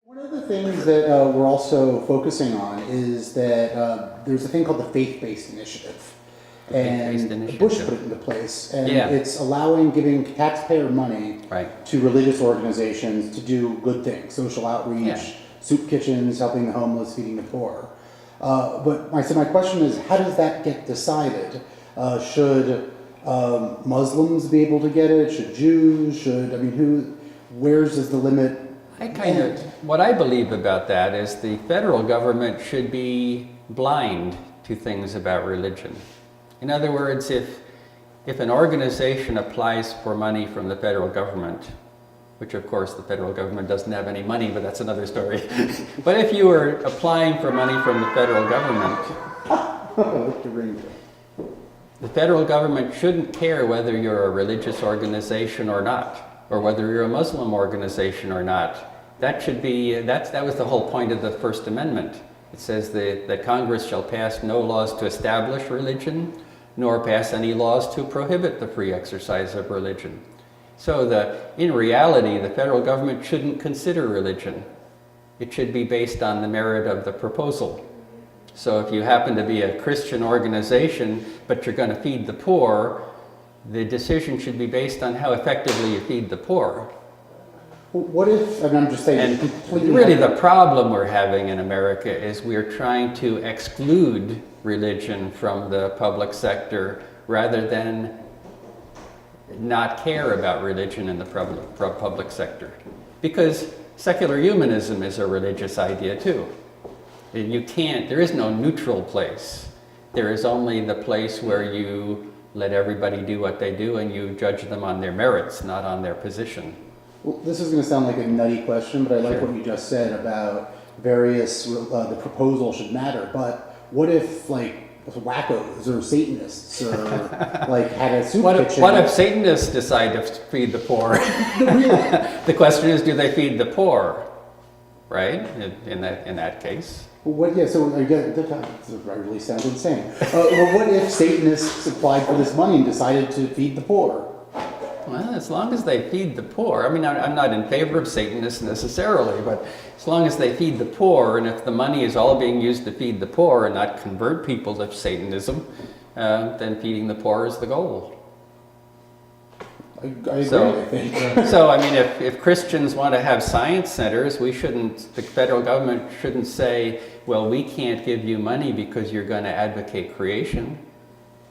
One of the things that we're also focusing on is that there's a thing called the faith-based initiative. And Bush put it into place. And it's giving taxpayer money to religious organizations to do good things, social outreach, soup kitchens, helping the homeless, feeding the poor. But my question is, how does that get decided? Should Muslims be able to get it? Should Jews? Where's the limit? What I believe about that is the federal government should be blind to things about religion. In other words, if an organization applies for money from the federal government, which of course the federal government doesn't have any money, but that's another story. But if you were applying for money from the federal government, the federal government shouldn't care whether you're a religious organization or not, or whether you're a Muslim organization or not. That was the whole point of the First Amendment. It says that Congress shall pass no laws to establish religion, nor pass any laws to prohibit the free exercise of religion. So in reality, the federal government shouldn't consider religion. It should be based on the merit of the proposal. So if you happen to be a Christian organization, but you're going to feed the poor, the decision should be based on how effectively you feed the poor. What if, and I'm just saying, really the problem we're having in America is we're trying to exclude religion from the public sector rather than not care about religion in the public sector. Because secular humanism is a religious idea too. There is no neutral place. There is only the place where you let everybody do what they do and you judge them on their merits, not on their position. Well, this is going to sound like a nutty question, but I like what you just said about the proposal should matter. But what if, wackos or Satanists or, had a soup kitchen? What if Satanists decide to feed the poor? The question is, do they feed the poor? Right? In that case. Well, that really sounds insane. What if Satanists applied for this money and decided to feed the poor? Well, as long as they feed the poor, I'm not in favor of Satanists necessarily, but as long as they feed the poor, and if the money is all being used to feed the poor and not convert people to Satanism, then feeding the poor is the goal. I agree, If Christians want to have science centers, the federal government shouldn't say, well, we can't give you money because you're going to advocate creation.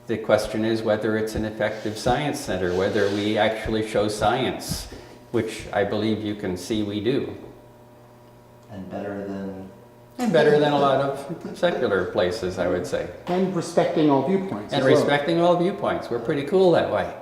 The question is whether it's an effective science center, whether we actually show science, which I believe you can see we do. And better than a lot of secular places, I would say. And respecting all viewpoints. And respecting all viewpoints. We're pretty cool that way.